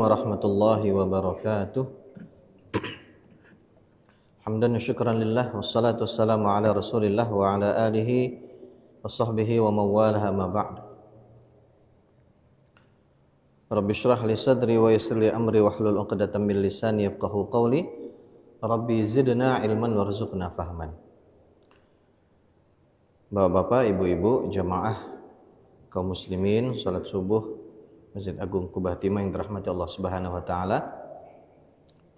Warahmatullahi wabarakatuh. Hamdan wa syukran lillah wassalatu wassalamu ala Rasulillah wa ala alihi wa sahbihi wa mawalaha ma ba'd. Rabbi shrah li sadri wa yassir li amri wahlul 'uqdatam min lisani yafqahu qawli. Rabbi zidna ilman warzuqna fahman. Bapak-bapak, ibu-ibu, jamaah kaum muslimin salat subuh Masjid Agung Kubah Timah yang dirahmati Allah Subhanahu wa taala.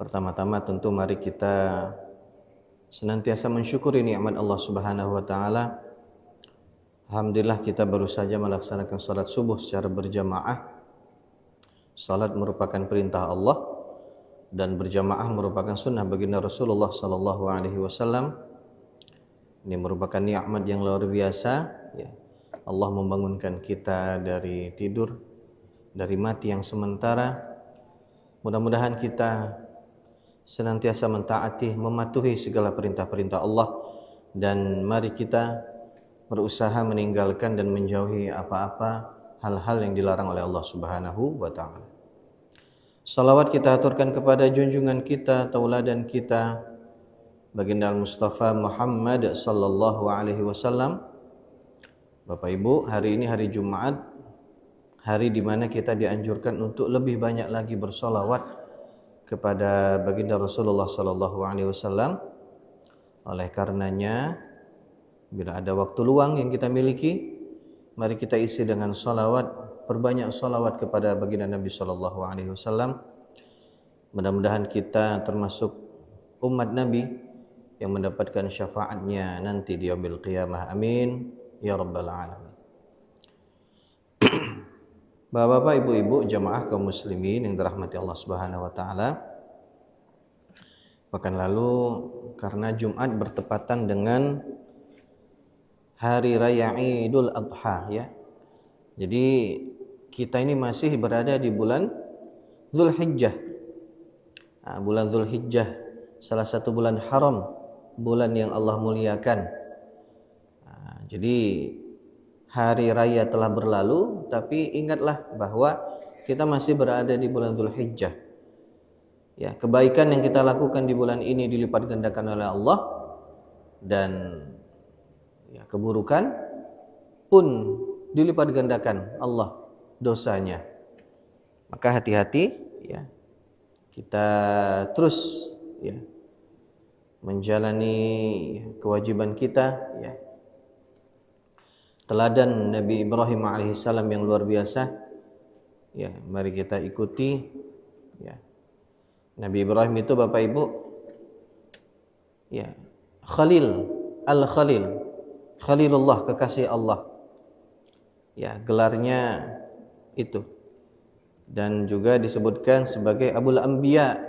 Pertama-tama tentu mari kita senantiasa mensyukuri nikmat Allah Subhanahu wa taala. Alhamdulillah kita baru saja melaksanakan salat subuh secara berjamaah. Salat merupakan perintah Allah dan berjamaah merupakan sunnah baginda Rasulullah sallallahu alaihi wasallam. Ini merupakan nikmat yang luar biasa, ya. Allah membangunkan kita dari tidur, dari mati yang sementara. Mudah-mudahan kita senantiasa mentaati, mematuhi segala perintah-perintah Allah, dan mari kita berusaha meninggalkan dan menjauhi apa-apa hal-hal yang dilarang oleh Allah Subhanahu wa taala. Salawat kita aturkan kepada junjungan kita, tauladan kita, baginda Mustafa Muhammad sallallahu alaihi wasallam. Bapak Ibu, hari ini hari Jumat, hari di mana kita dianjurkan untuk lebih banyak lagi bersolawat kepada baginda Rasulullah sallallahu alaihi wasallam. Oleh karenanya, bila ada waktu luang yang kita miliki, mari kita isi dengan solawat, perbanyak solawat kepada baginda Nabi sallallahu alaihi wasallam. Mudah-mudahan kita termasuk umat Nabi yang mendapatkan syafaatnya nanti di yaumil qiyamah. Amin ya rabbal alamin. Bapak-bapak, ibu-ibu, jamaah kaum muslimin yang dirahmati Allah Subhanahu wa taala. Pekan lalu karena Jumat bertepatan dengan hari raya Idul Adha, ya. Jadi kita ini masih berada di bulan Zulhijjah. Bulan Zulhijjah salah satu bulan haram, bulan yang Allah muliakan. Jadi hari raya telah berlalu, tapi ingatlah bahwa kita masih berada di bulan Zulhijjah. Ya, kebaikan yang kita lakukan di bulan ini dilipat gandakan oleh Allah, dan ya, keburukan pun dilipat gandakan Allah dosanya. Maka hati-hati, ya. Kita terus, ya, menjalani kewajiban kita, ya. Teladan Nabi Ibrahim alaihissalam yang luar biasa, ya, mari kita ikuti, ya. Nabi Ibrahim itu Bapak Ibu, ya, Khalil, Al-Khalil, Khalilullah, kekasih Allah. Ya, gelarnya itu. Dan juga disebutkan sebagai Abul Anbiya,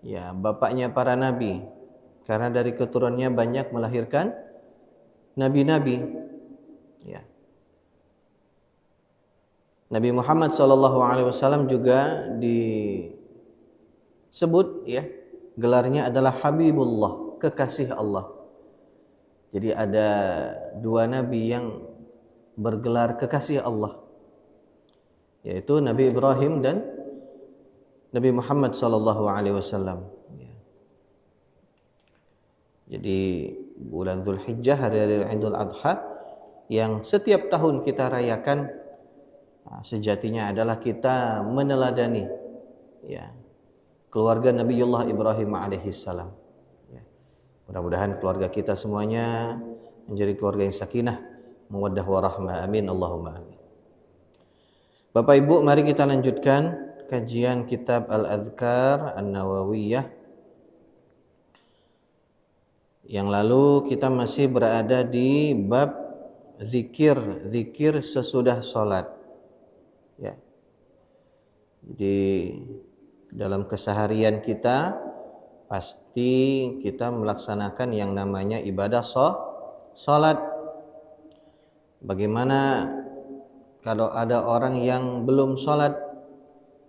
ya, bapaknya para nabi, karena dari keturunannya banyak melahirkan nabi-nabi. Ya. Nabi Muhammad SAW juga disebut, ya, gelarnya adalah Habibullah, kekasih Allah. Jadi ada dua nabi yang bergelar kekasih Allah, yaitu Nabi Ibrahim dan Nabi Muhammad SAW. Ya. Jadi bulan Zulhijjah, hari Idul Adha, yang setiap tahun kita rayakan, sejatinya adalah kita meneladani, ya, keluarga Nabiullah Ibrahim alaihissalam. Ya. Mudah-mudahan keluarga kita semuanya menjadi keluarga yang sakinah, mawaddah warahmah. Amin Allahumma amin. Bapak Ibu, mari kita lanjutkan kajian kitab Al-Adhkar An-Nawawiyah. Yang lalu kita masih berada di bab zikir sesudah sholat, ya. Jadi dalam keseharian kita pasti kita melaksanakan yang namanya ibadah sholat. Bagaimana kalau ada orang yang belum sholat,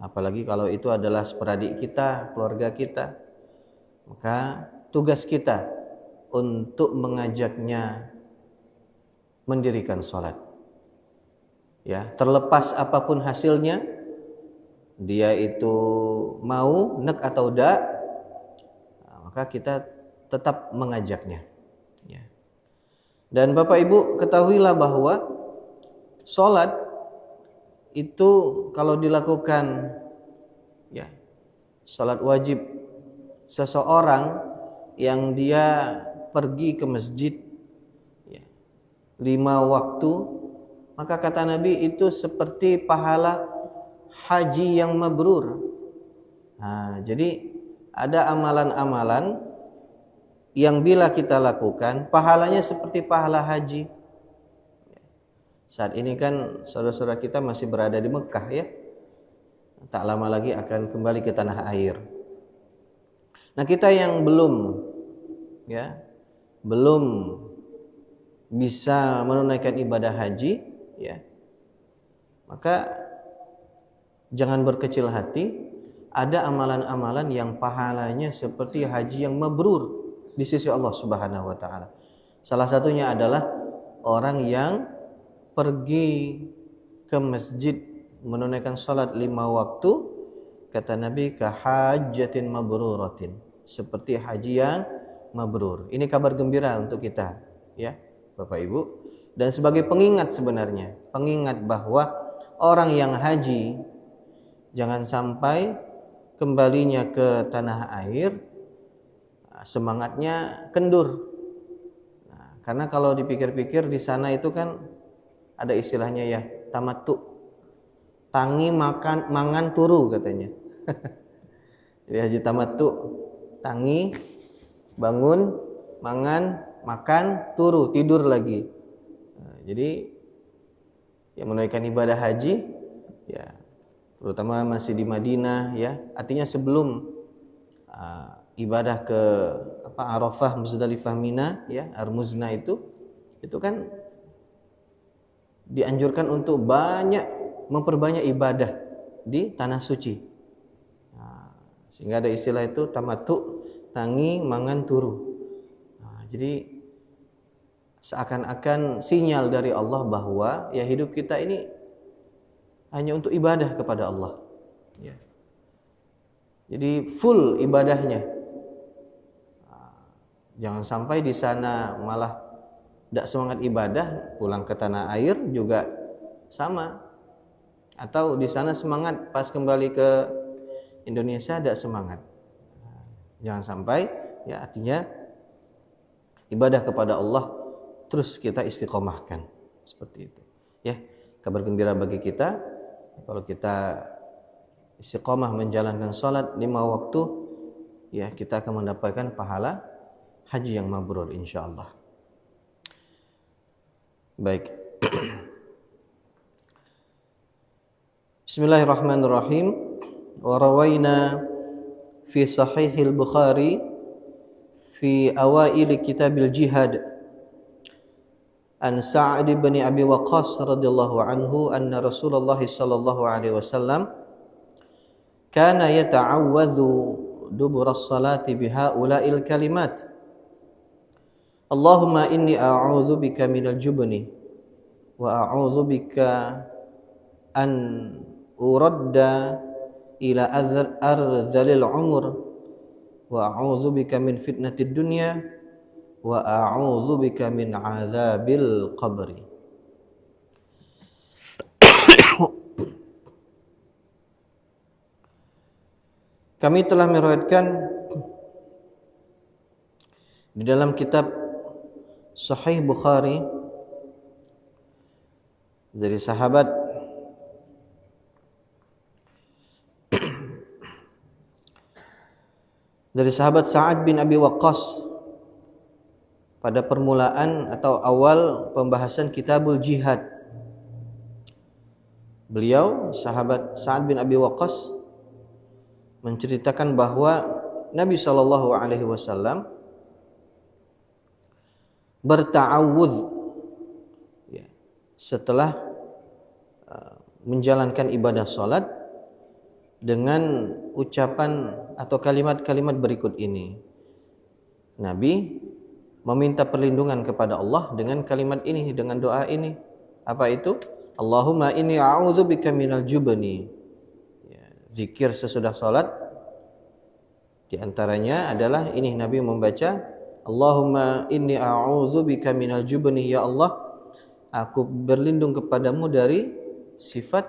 apalagi kalau itu adalah seperadik kita, keluarga kita, maka tugas kita untuk mengajaknya mendirikan sholat. Ya, terlepas apapun hasilnya, dia itu mau nek atau dak, maka kita tetap mengajaknya. Ya. Dan Bapak Ibu ketahuilah bahwa sholat itu kalau dilakukan, ya, sholat wajib seseorang yang dia pergi ke masjid, ya, 5 waktu, maka kata Nabi itu seperti pahala haji yang mabrur. Nah, jadi ada amalan-amalan yang bila kita lakukan pahalanya seperti pahala haji. Saat ini kan saudara-saudara kita masih berada di Mekah, ya. Tak lama lagi akan kembali ke tanah air. Nah, kita yang belum, ya, belum bisa menunaikan ibadah haji, ya, maka jangan berkecil hati. Ada amalan-amalan yang pahalanya seperti haji yang mabrur di sisi Allah Subhanahu wa taala. Salah satunya adalah orang yang pergi ke masjid menunaikan salat 5 waktu, kata Nabi, kahajjatin mabruratin, seperti haji yang mabrur. Ini kabar gembira untuk kita, ya, Bapak Ibu. Dan sebagai pengingat sebenarnya, pengingat bahwa orang yang haji jangan sampai kembalinya ke tanah air semangatnya kendur. Nah, karena kalau dipikir-pikir di sana itu kan ada istilahnya, ya, tamattu. Tangi makan mangan turu katanya. Jadi haji tamattu, tangi, bangun, mangan, makan, turu, tidur lagi. Nah, jadi yang menunaikan ibadah haji, ya, terutama masih di Madinah, ya, artinya sebelum ibadah ke Arafah, Muzdalifah, Mina, ya, Ar-Muzna itu kan dianjurkan untuk memperbanyak ibadah di tanah suci. Nah, sehingga ada istilah itu tamattu, tangi, mangan, turu. Nah, jadi seakan-akan sinyal dari Allah bahwa, ya, hidup kita ini hanya untuk ibadah kepada Allah, ya. Jadi full ibadahnya. Jangan sampai di sana malah tidak semangat ibadah, pulang ke tanah air juga sama. Atau di sana semangat, pas kembali ke Indonesia tidak semangat. Jangan sampai, ya, artinya ibadah kepada Allah terus kita istiqomahkan, seperti itu, ya. Kabar gembira bagi kita, kalau kita istiqomah menjalankan salat 5 waktu, ya, kita akan mendapatkan pahala haji yang mabrur insyaallah. Baik. Bismillahirrahmanirrahim. Wa rawaina fi sahihil Bukhari fi awail kitabil jihad an Sa'd bin Abi Waqqas radhiyallahu anhu anna Rasulullah sallallahu alaihi wasallam kana yata'awwadhu dubura as-salati bihaula'il kalimat. Allahumma inni a'udzu bika minal jubni wa a'udzu bika an uradda ila ardhalil umur wa a'udzu bika min fitnatid dunya wa a'udzu bika min 'adzabil qabri. Kami telah meriwayatkan di dalam kitab Sahih Bukhari dari sahabat Sa'ad bin Abi Waqqas pada permulaan atau awal pembahasan kitabul jihad. Beliau, sahabat Sa'ad bin Abi Waqqas, menceritakan bahwa Nabi sallallahu alaihi wasallam berta'awudz, ya, setelah menjalankan ibadah salat dengan ucapan atau kalimat-kalimat berikut ini. Nabi meminta perlindungan kepada Allah dengan kalimat ini, dengan doa ini. Apa itu? Allahumma inni a'udzubika minal jubni. Ya, zikir sesudah salat. Di antaranya adalah ini Nabi membaca, Allahumma inni a'udzubika minal jubni, ya Allah, aku berlindung kepadamu dari sifat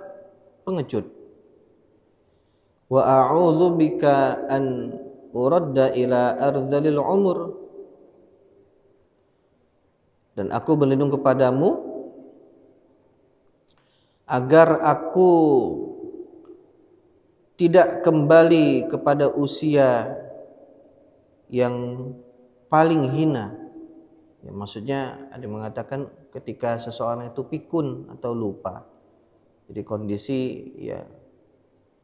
pengecut. Wa a'udzubika an uradda ila ardhalil umur, dan aku berlindung kepadamu agar aku tidak kembali kepada usia yang paling hina. Ya, maksudnya ada yang mengatakan ketika seseorang itu pikun atau lupa. Jadi kondisi ya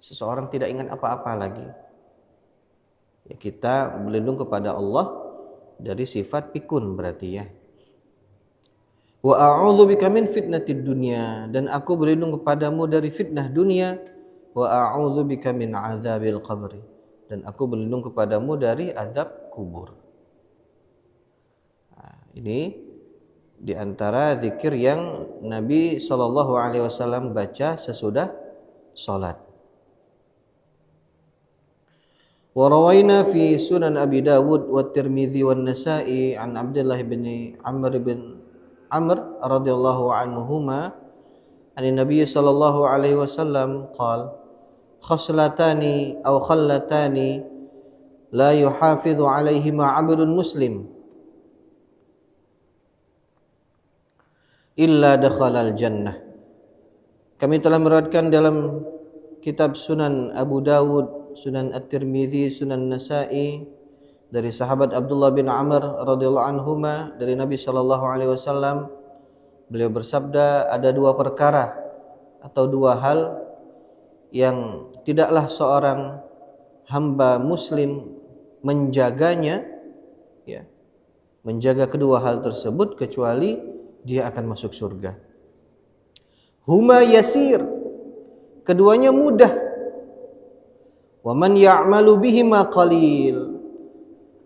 seseorang tidak ingat apa-apa lagi. Ya, kita berlindung kepada Allah dari sifat pikun berarti ya. Wa a'udzubika min fitnatid dunya, dan aku berlindung kepadamu dari fitnah dunia. Wa a'udzubika min adzabil qabri, dan aku berlindung kepadamu dari azab kubur. Nah, ini di antara zikir yang Nabi sallallahu alaihi wasallam baca sesudah salat. Wa rawaina fi Sunan Abi Dawud wa Tirmidzi wa Nasa'i an Abdullah bin Amr radhiyallahu anhuma an Nabi sallallahu alaihi wasallam qala khaslatani aw khallatani la yuhafidhu alaihima 'abdun muslim illa dakhalal jannah. Kami telah meriwayatkan dalam kitab Sunan Abu Dawud, Sunan At-Tirmidzi, Sunan Nasa'i dari sahabat Abdullah bin Amr radhiyallahu anhuma dari Nabi sallallahu alaihi wasallam, beliau bersabda, ada dua perkara atau dua hal yang tidaklah seorang hamba muslim menjaganya, ya, menjaga kedua hal tersebut kecuali dia akan masuk surga. Huma yasir, keduanya mudah. Wa man ya'malu bihima qalil,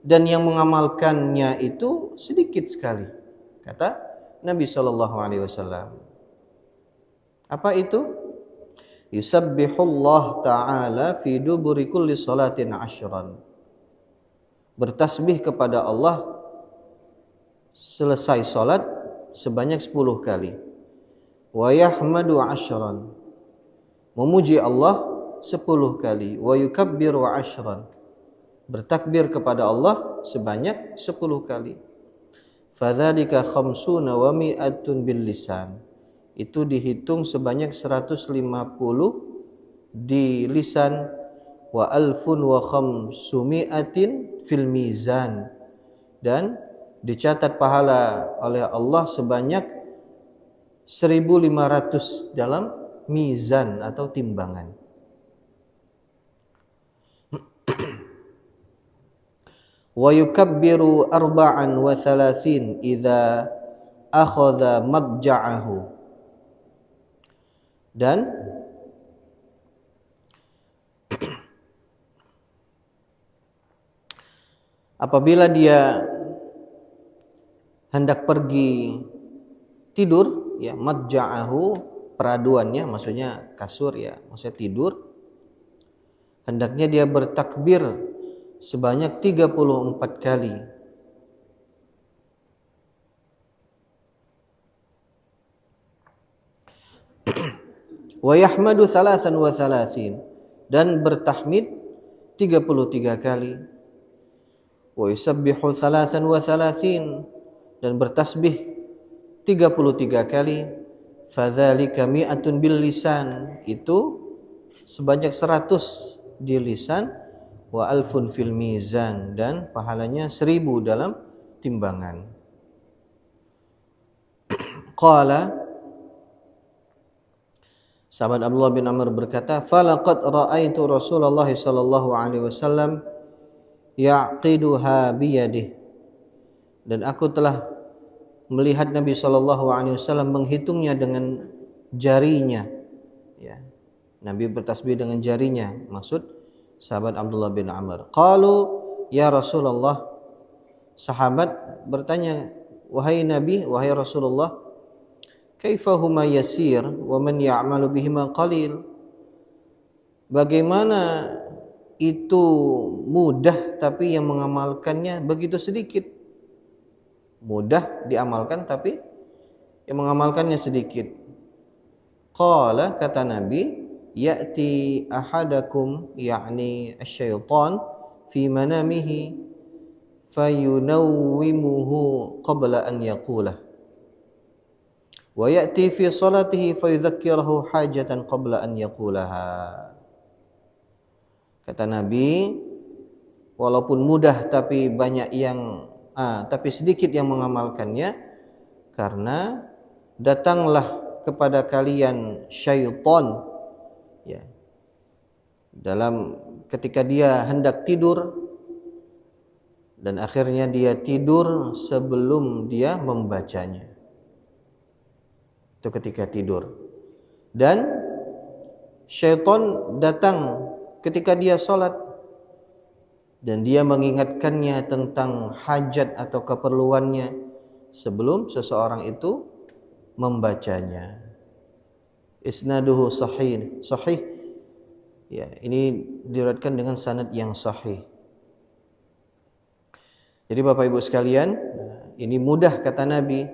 dan yang mengamalkannya itu sedikit sekali, kata Nabi sallallahu alaihi wasallam. Apa itu? Yusabbihullah ta'ala fi duburi kulli salatin 10. Bertasbih kepada Allah selesai salat sebanyak 10 kali. Wa yahmadu 10. Memuji Allah 10 kali. Wa yukabbiru 10. Bertakbir kepada Allah sebanyak 10 kali. Fadzalika khamsuna wa mi'atun bil lisan. Itu dihitung sebanyak 150 di lisan, wa alfun wa khamsumi'atin fil mizan, dan dicatat pahala oleh Allah sebanyak 1500 dalam mizan atau timbangan. Wa yukabbiru arba'an wa thalathin idza akhadha madja'ahu, dan apabila dia hendak pergi tidur, ya, madja'ahu peraduannya maksudnya kasur, ya, maksudnya tidur, hendaknya dia bertakbir sebanyak 34 kali. Wa yahmadu thalathan wa thalathin, dan bertahmid 33 kali. Wa yusabbihu thalathan wa thalathin, dan bertasbih 33 kali. Fadzalika mi'atun bil lisan, itu sebanyak 100 di lisan. Wa alfun fil mizan, dan pahalanya 1000 dalam timbangan. Qala, sahabat Abdullah bin Amr berkata, falaqad ra'aitu Rasulullah sallallahu alaihi wasallam yaqiduha biyadihi, dan aku telah melihat Nabi sallallahu alaihi wasallam menghitungnya dengan jarinya, ya. Nabi bertasbih dengan jarinya, maksud sahabat Abdullah bin Amr. Qalu ya Rasulullah, sahabat bertanya, wahai Nabi, wahai Rasulullah, kaifa huma yasir wa man ya'malu bihima qalil? bagaimana itu mudah tapi yang mengamalkannya begitu sedikit. Mudah diamalkan tapi yang mengamalkannya sedikit. Qala, kata Nabi, ya'ti ahadakum, yakni asyaitan, fi manamihi fayunawwimuhu qabla an yaqulah, wa ya'ti fi salatihi fayudzakkirahu hajatan qabla an yaqulaha. Kata Nabi, walaupun mudah tapi tapi sedikit yang mengamalkannya, karena datanglah kepada kalian syaitan, ya, ketika dia hendak tidur, dan akhirnya dia tidur sebelum dia membacanya. Itu ketika tidur. Dan syaitan datang ketika dia sholat, dan dia mengingatkannya tentang hajat atau keperluannya sebelum seseorang itu membacanya. Isnaduhu sahih. Ya, ini diriwayatkan dengan sanad yang sahih. Jadi Bapak Ibu sekalian, ini mudah kata Nabi,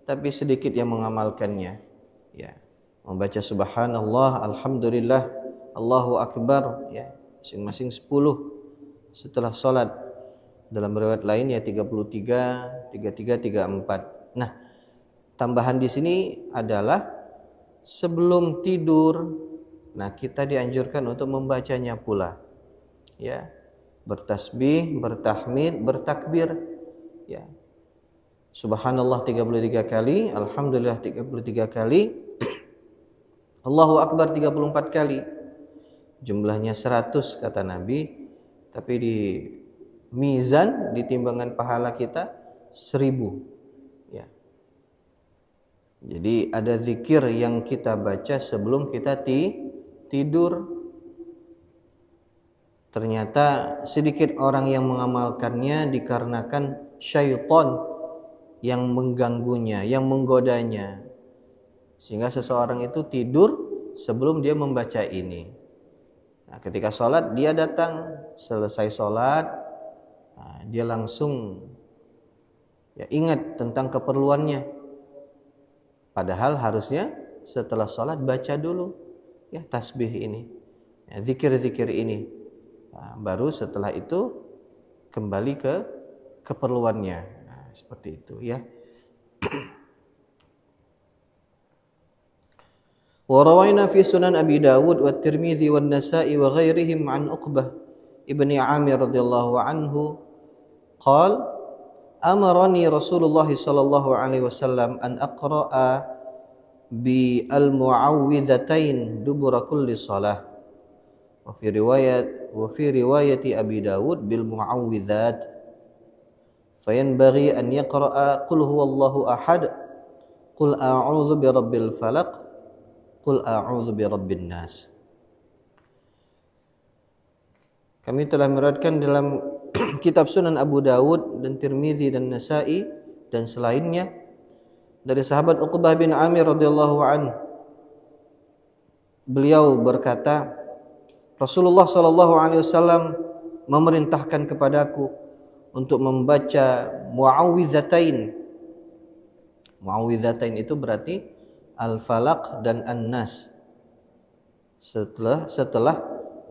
tapi sedikit yang mengamalkannya. Ya, membaca subhanallah, alhamdulillah, Allahu akbar, ya, masing-masing 10 setelah salat. Dalam riwayat lain ya 33, 33, 34. Nah, tambahan di sini adalah sebelum tidur, nah kita dianjurkan untuk membacanya pula. Ya. Bertasbih, bertahmid, bertakbir, ya. Subhanallah 33 kali, alhamdulillah 33 kali, Allahu akbar 34 kali. Jumlahnya 100 kata Nabi, tapi di mizan, di timbangan pahala kita 1000, ya. Jadi ada zikir yang kita baca sebelum kita tidur. Ternyata sedikit orang yang mengamalkannya dikarenakan syaitan yang mengganggunya, yang menggodanya, sehingga seseorang itu tidur sebelum dia membaca ini. Nah, ketika sholat dia datang, selesai sholat, nah, dia langsung ya ingat tentang keperluannya. Padahal harusnya setelah sholat baca dulu ya tasbih ini, ya, zikir-zikir ini. Nah, baru setelah itu kembali ke keperluannya. Nah, seperti itu ya. Wa rawaina fi Sunan Abi Dawud wa Tirmidzi wa Nasa'i wa ghairihim an Uqbah ibni Amir radhiyallahu anhu qala amarani Rasulullah sallallahu alaihi wasallam an aqra'a bi al-mu'awwidhatain dubura kulli shalah. Wa fi riwayati Abi Dawud bil mu'awwidhat fayanbaghi an yaqra'a qul huwallahu ahad, qul a'udzu birabbil falaq, qul a'udzu birabbin nas. Kami telah meriwayatkan dalam kitab Sunan Abu Dawud dan Tirmidzi dan Nasa'i dan selainnya dari sahabat Uqbah bin Amir radhiyallahu anhu. Beliau berkata, Rasulullah sallallahu alaihi wasallam memerintahkan kepadaku untuk membaca mu'awwidzatain. Mu'awwidzatain itu berarti Al-Falaq dan An-Nas. Setelah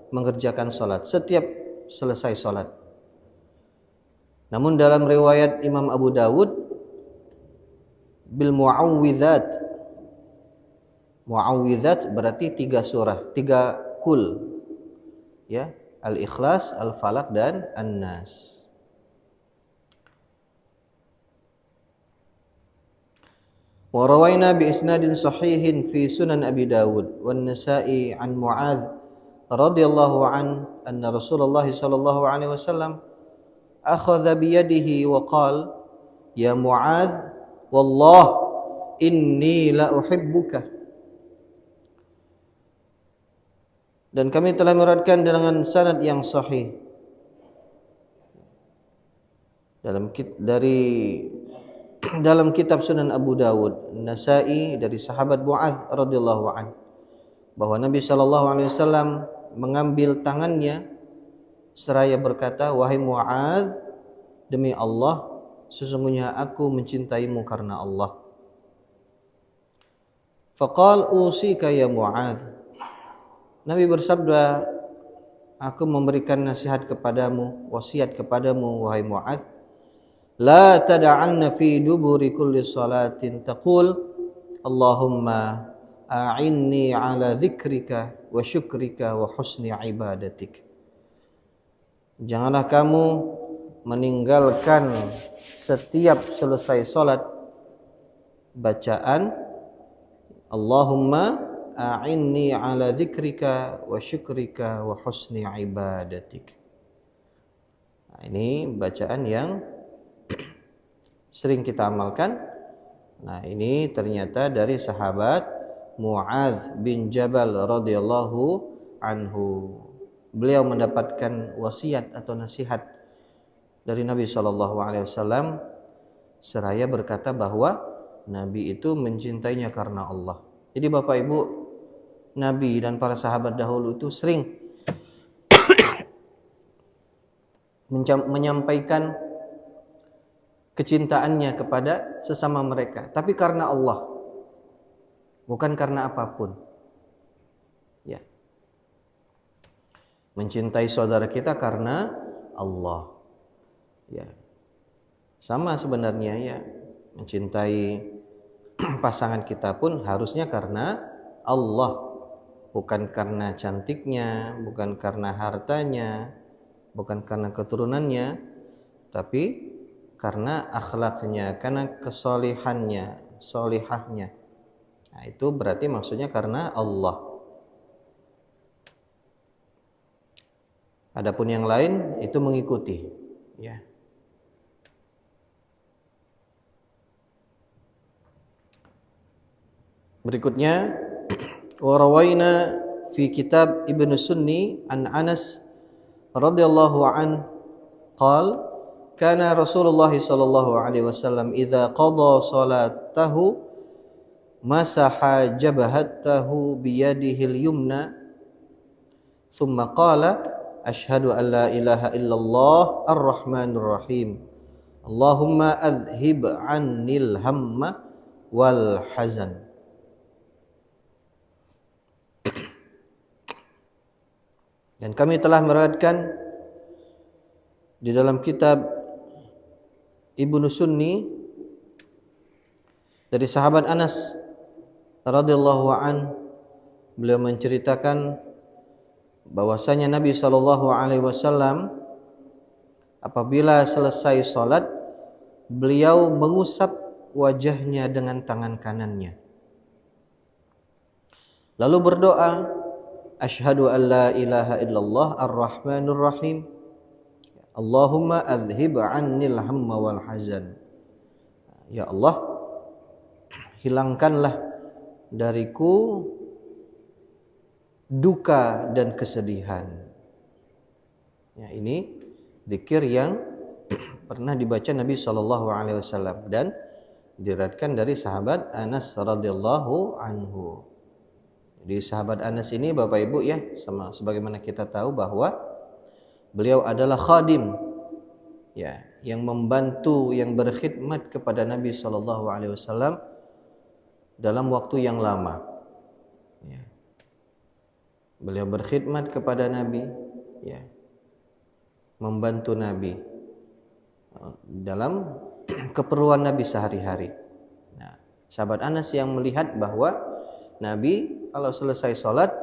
mengerjakan salat, setiap selesai salat. Namun dalam riwayat Imam Abu Dawud bil mu'awwidzat. Mu'awwidzat berarti 3 surah, 3 kul. Ya, Al-Ikhlas, Al-Falaq dan An-Nas. Wa rawaina bi isnadin sahihin fi Sunan Abi Dawud wan Nasa'i an Mu'adz radhiyallahu anna Rasulullah sallallahu alaihi wasallam akhadha bi yadihi wa qala ya Mu'adz wallah inni la uhibbuka. Dan kami telah meriwayatkan dengan sanad yang sahih dalam kitab Sunan Abu Dawud, Nasa'i dari sahabat Mu'adz radhiyallahu anhu bahwa Nabi sallallahu alaihi wasallam mengambil tangannya seraya berkata, "Wahai Mu'adz, demi Allah, sesungguhnya aku mencintaimu karena Allah." Faqal usika ya Mu'adz. Nabi bersabda, aku memberikan nasihat kepadamu, wasiat kepadamu wahai Mu'adz, la tada'anna fi duburi kulli salatin taqul Allahumma a'inni ala dzikrika wa syukrika wa husni ibadatik. Janganlah kamu meninggalkan setiap selesai salat bacaan Allahumma a'inni ala dzikrika wa syukrika wa husni ibadatik. Nah, ini bacaan yang sering kita amalkan. Nah, ini ternyata dari sahabat Mu'adz bin Jabal radhiyallahu anhu. Beliau mendapatkan wasiat atau nasihat dari Nabi SAW seraya berkata bahwa Nabi itu mencintainya karena Allah. Jadi Bapak Ibu, Nabi dan para sahabat dahulu itu sering menyampaikan kecintaannya kepada sesama mereka, tapi karena Allah, bukan karena apapun. Ya. Mencintai saudara kita karena Allah. Ya. Sama sebenarnya ya, mencintai pasangan kita pun harusnya karena Allah, bukan karena cantiknya, bukan karena hartanya, bukan karena keturunannya, tapi karena akhlaknya, karena kesolihannya, solihahnya. Nah, itu berarti maksudnya karena Allah. Adapun yang lain itu mengikuti, ya. Berikutnya, warawaina fi kitab Ibnu Sunni an Anas radhiyallahu an qala kana Rasulullah sallallahu alaihi wasallam idza qada salatahu masaha jabhatahu biyadihi al-yumna thumma qala asyhadu an la ilaha illallah ar-rahmanur rahim Allahumma adhhib 'annil hamma wal hazan. Dan kami telah meriwayatkan di dalam kitab Ibnu Sunni dari sahabat Anas radhiyallahu an, beliau menceritakan bahwasanya Nabi sallallahu alaihi wasallam apabila selesai salat beliau mengusap wajahnya dengan tangan kanannya, lalu berdoa, asyhadu an la ilaha illallah ar-rahmanur rahim Allahumma adhhib 'annil hamma wal hazan. Ya Allah, hilangkanlah dariku duka dan kesedihan. Ya, ini zikir yang pernah dibaca Nabi SAW dan diriwayatkan dari sahabat Anas radhiyallahu anhu. Di sahabat Anas ini Bapak Ibu ya, sama sebagaimana kita tahu bahwa beliau adalah khadim ya, yang membantu, yang berkhidmat kepada Nabi SAW dalam waktu yang lama ya. Beliau berkhidmat kepada Nabi ya, membantu Nabi dalam keperluan Nabi sehari-hari. Nah, sahabat Anas yang melihat bahwa Nabi kalau selesai sholat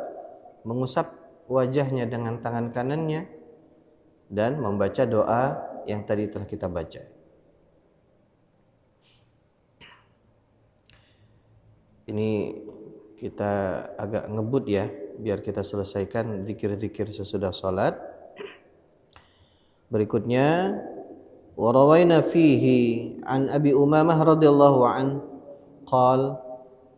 mengusap wajahnya dengan tangan kanannya dan membaca doa yang tadi telah kita baca. Ini kita agak ngebut ya, biar kita selesaikan zikir-zikir sesudah sholat. Berikutnya, warawaina fihi an Abi Umamah radhiyallahu an qala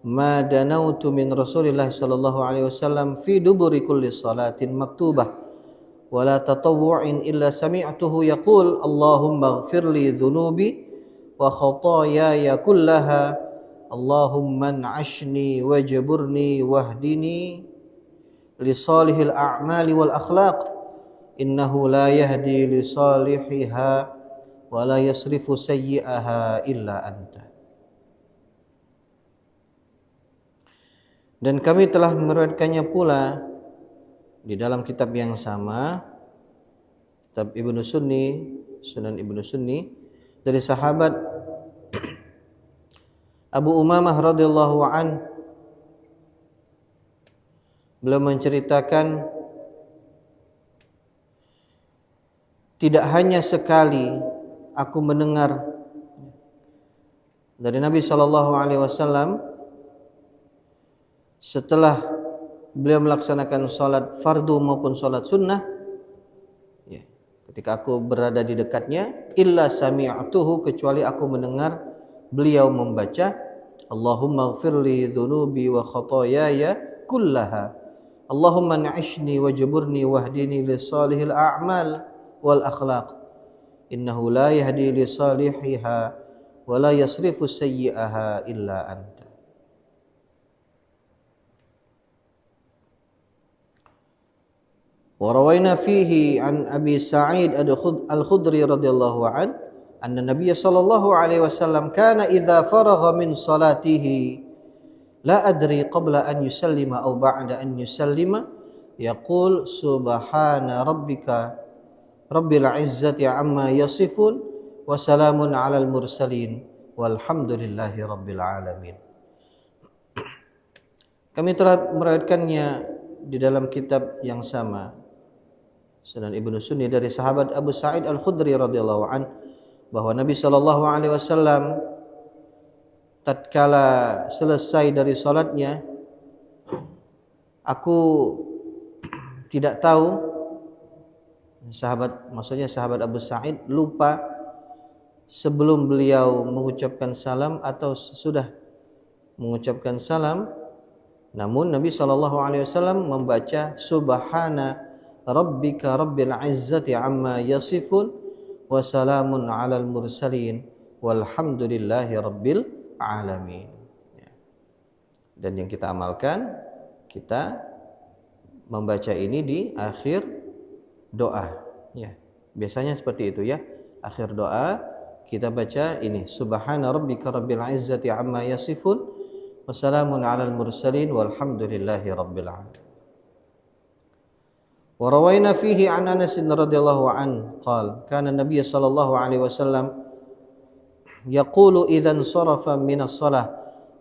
ma danautu min Rasulillah sallallahu alaihi wasallam fi duburi kulli salatin maktubah wala tatawwu'in illa sami'tuhu yaqul Allahumma ighfir li dhunubi wa khataayaya kullaha Allahumma an'ashni wajburni wahdini li salihil a'mali wal akhlaq innahu la yahdi li salihiha wa la yasrifu sayyi'aha illa anta. Dan kami telah meriwayatkannya pula di dalam kitab yang sama, kitab Ibnu Sunni, Sunan Ibnu Sunni, dari sahabat Abu Umamah radhiyallahu an, beliau menceritakan tidak hanya sekali aku mendengar dari Nabi sallallahu alaihi wasallam setelah beliau melaksanakan salat fardu maupun salat sunnah, ya, ketika aku berada di dekatnya, illa sami'tuhu, kecuali aku mendengar beliau membaca Allahumma ighfirli dhunubi wa khataayaya kullaha, Allahumma na'ishni wajburni wahdini li salihil a'mal wal akhlaq innahu la yahdi li salihiha wa la yasrifu sayyi'aha illa anta. وروينا فيه عن أبي سعيد الخدري رضي الله عنه أن النبي صلى الله عليه وسلم كان إذا فرغ من صلاته لا أدري قبل أن يسلم أو بعد أن يسلم يقول سبحان ربك رب العزة عما يصفون وسلام على المرسلين والحمد لله رب العالمين. Kami telah meriwayatkannya di dalam kitab yang sama, Sunan Ibnu Sunni, dari sahabat Abu Sa'id Al-Khudri radhiyallahu an, bahwa Nabi sallallahu alaihi wasallam tatkala selesai dari salatnya, aku tidak tahu, maksudnya sahabat Abu Sa'id lupa sebelum beliau mengucapkan salam atau sesudah mengucapkan salam, namun Nabi sallallahu alaihi wasallam membaca subhana rabbika rabbil izzati amma yasifun wa salamun alal mursalin walhamdulillahi rabbil alamin. Dan yang kita amalkan, kita membaca ini di akhir doa, ya. Biasanya seperti itu, ya. Akhir doa kita baca ini, subhana rabbika rabbil izzati amma yasifun wa salamun alal mursalin walhamdulillahi rabbil alamin. وروينا فيه عن أنس رضي الله عنه قال كان النبي صلى الله عليه وسلم يقول إذا انصرف من الصلاة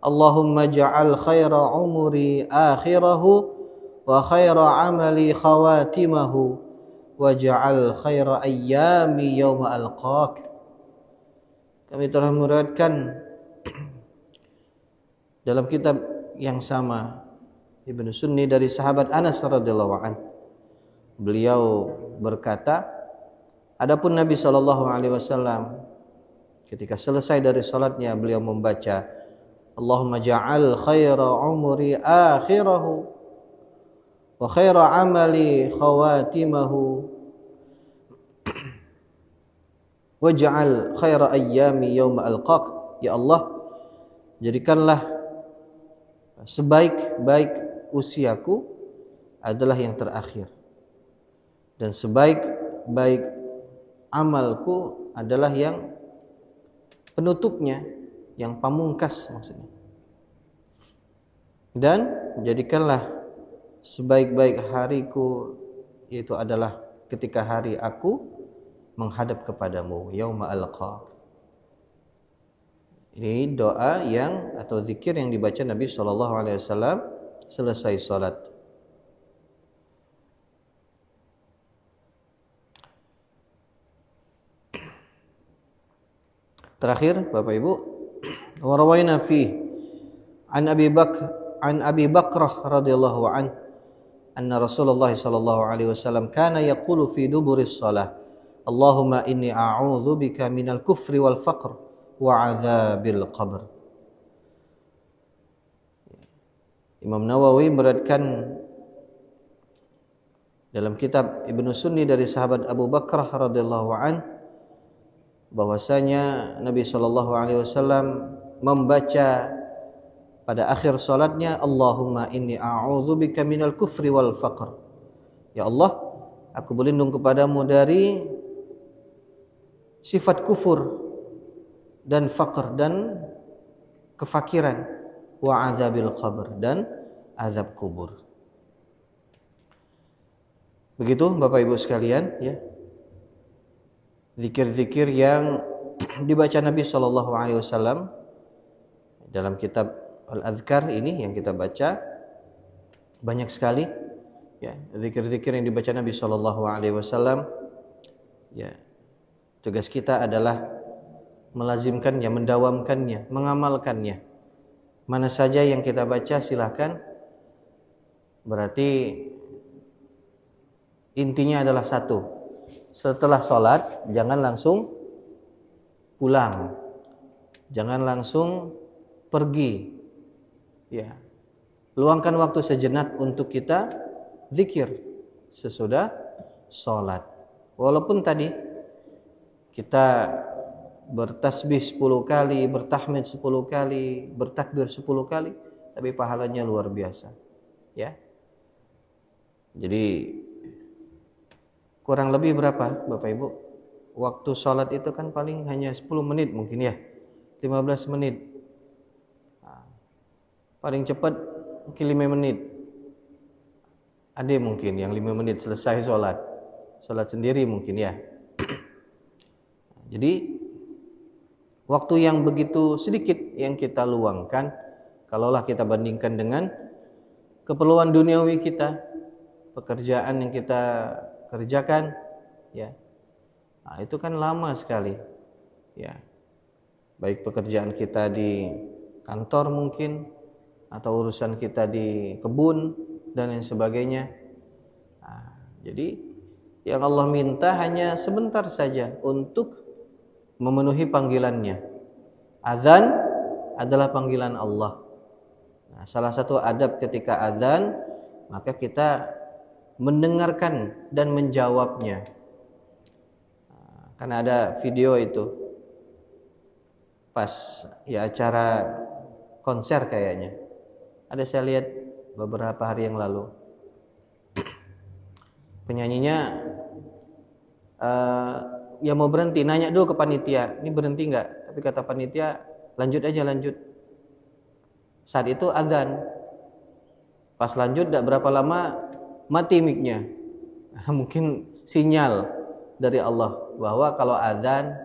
اللهم اجعل خير عمري آخره وخير عملي خواتمه واجعل خير أيامي يوم ألقاك. Kami telah meriwayatkan dalam kitab yang sama Ibnu Sunni dari sahabat Anas radhiyallahu anhu, beliau berkata, adapun Nabi sallallahu alaihi wasallam ketika selesai dari salatnya, beliau membaca Allahumma ja'al khaira umri akhirahu wa khaira amali khawatimahu waj'al khaira ayyami yawma alqaq. Ya Allah, jadikanlah sebaik-baik usiaku adalah yang terakhir, dan sebaik-baik amalku adalah yang penutupnya, yang pamungkas maksudnya. Dan jadikanlah sebaik-baik hariku, yaitu adalah ketika hari aku menghadap kepadamu, yauma alqaq. Ini doa yang atau zikir yang dibaca Nabi SAW selesai salat. Terakhir Bapak Ibu, warawaina fi an Abi Bakrah radhiyallahu an anna Rasulullah sallallahu alaihi wasallam kana yaqulu fi duburis shalah Allahumma inni a'udzu bika minal kufri wal faqr wa 'adzabil qabr. Imam Nawawi meriwayatkan dalam kitab Ibnu Sunni dari sahabat Abu Bakrah radhiyallahu an bahwasanya Nabi sallallahu alaihi wasallam membaca pada akhir salatnya, Allahumma inni a'udzubika minal kufri wal faqr. Ya Allah, aku berlindung kepadamu dari sifat kufur dan faqr dan kefakiran, wa azabil qabr, dan azab kubur. Begitu Bapak Ibu sekalian, ya. Zikir-zikir yang dibaca Nabi sallallahu alaihi wasallam dalam kitab Al-Adhkar ini yang kita baca banyak sekali, ya, zikir-zikir yang dibaca Nabi sallallahu alaihi wasallam. Ya. Tugas kita adalah melazimkannya, mendawamkannya, mengamalkannya. Mana saja yang kita baca silahkan. Berarti intinya adalah satu. Setelah sholat jangan langsung pulang, jangan langsung pergi. Ya, luangkan waktu sejenak untuk kita zikir sesudah sholat. Walaupun tadi kita bertasbih 10 kali, bertahmid 10 kali, bertakbir 10 kali, tapi pahalanya luar biasa. Ya. Jadi kurang lebih berapa Bapak Ibu? Waktu sholat itu kan paling hanya 10 menit mungkin ya, 15 menit. Paling cepat mungkin 5 menit. Ada mungkin yang 5 menit selesai sholat. Sholat sendiri mungkin ya. Jadi waktu yang begitu sedikit yang kita luangkan, kalaulah kita bandingkan dengan keperluan duniawi kita, pekerjaan yang kita kerjakan, ya, nah, itu kan lama sekali, ya. Baik pekerjaan kita di kantor mungkin, atau urusan kita di kebun dan lain sebagainya. Nah, jadi yang Allah minta hanya sebentar saja untuk memenuhi panggilannya. Azan adalah panggilan Allah. Nah, salah satu adab ketika azan, maka kita mendengarkan dan menjawabnya. Nah, karena ada video itu pas ya acara konser kayaknya. Ada saya lihat beberapa hari yang lalu. Penyanyinya ya mau berhenti, nanya dulu ke panitia, ini berhenti enggak? Tapi kata panitia, lanjut aja, lanjut. Saat itu azan. Pas lanjut enggak berapa lama mati mic-nya. Mungkin sinyal dari Allah bahwa kalau azan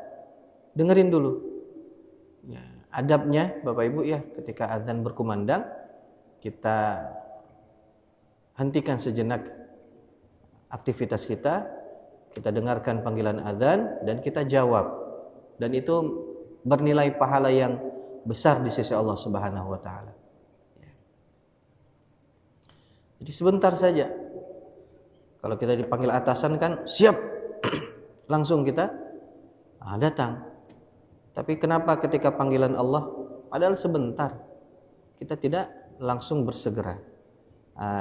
dengerin dulu. Ya, adabnya Bapak Ibu ya, ketika azan berkumandang kita hentikan sejenak aktivitas kita. Kita dengarkan panggilan azan dan kita jawab. Dan itu bernilai pahala yang besar di sisi Allah Subhanahu wa taala. Jadi sebentar saja. Kalau kita dipanggil atasan kan siap. Langsung kita datang. Tapi kenapa ketika panggilan Allah padahal sebentar kita tidak langsung bersegera.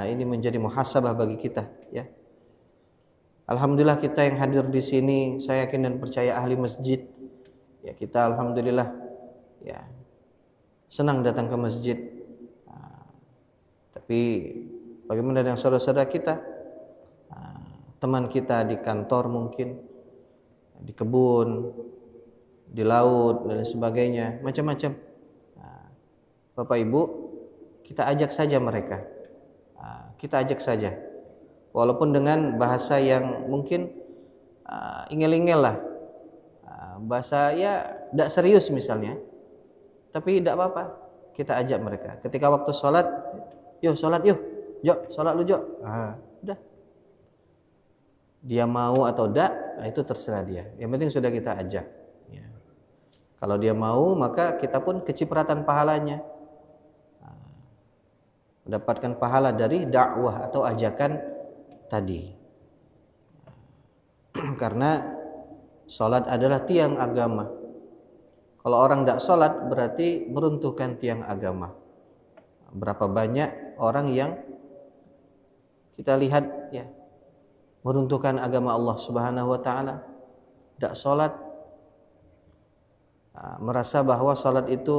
Ini menjadi muhasabah bagi kita, ya. Alhamdulillah kita yang hadir di sini, saya yakin dan percaya ahli masjid. Ya, kita alhamdulillah ya senang datang ke masjid. Tapi bagaimana dengan saudara-saudara kita? Teman kita di kantor mungkin, di kebun, di laut dan sebagainya, macam-macam. Bapak Ibu, kita ajak saja mereka. Kita ajak saja. Walaupun dengan bahasa yang mungkin ingel-ingel lah, bahasa ya tidak serius misalnya, tapi tidak apa-apa, kita ajak mereka. Ketika waktu sholat, yuk sholat yuk, Jok, sholat lu Jok. Udah. Dia mau atau tidak, itu terserah dia. Yang penting sudah kita ajak. Ya. Kalau dia mau, maka kita pun kecipratan pahalanya, mendapatkan pahala dari dakwah atau ajakan tadi. Karena sholat adalah tiang agama. Kalau orang tidak sholat berarti meruntuhkan tiang agama. Berapa banyak orang yang kita lihat ya meruntuhkan agama Allah Subhanahu wa taala, tidak sholat, merasa bahwa sholat itu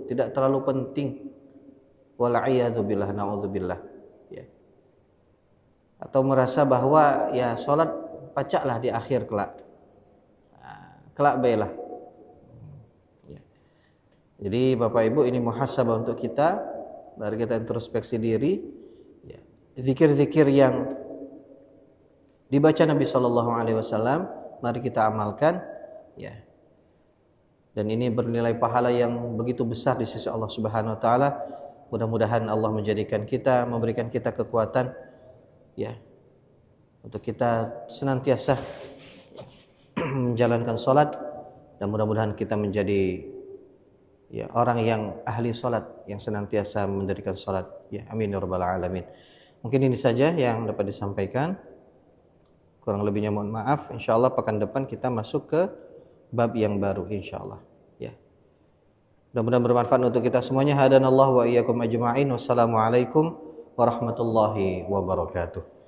tidak terlalu penting, wal a'yadzu billah, naudzubillah, ya. Atau merasa bahwa ya salat pacaklah di akhir kelak. Kelak baiklah. Ya. Jadi Bapak Ibu, ini muhasabah untuk kita, mari kita introspeksi diri, ya. Zikir-zikir yang dibaca Nabi sallallahu alaihi wasallam mari kita amalkan, ya. Dan ini bernilai pahala yang begitu besar di sisi Allah Subhanahu wa taala. Mudah-mudahan Allah menjadikan kita, memberikan kita kekuatan, ya, untuk kita senantiasa menjalankan salat, dan mudah-mudahan kita menjadi, ya, orang yang ahli salat, yang senantiasa mendirikan salat, ya, amin ya rabbal alamin. Mungkin ini saja yang dapat disampaikan, kurang lebihnya mohon maaf. Insyaallah pekan depan kita masuk ke bab yang baru insyaallah, ya. Mudah-mudahan bermanfaat untuk kita semuanya. Hadanallahu wa iyyakum ajma'in. Wassalamualaikum warahmatullahi wabarakatuh.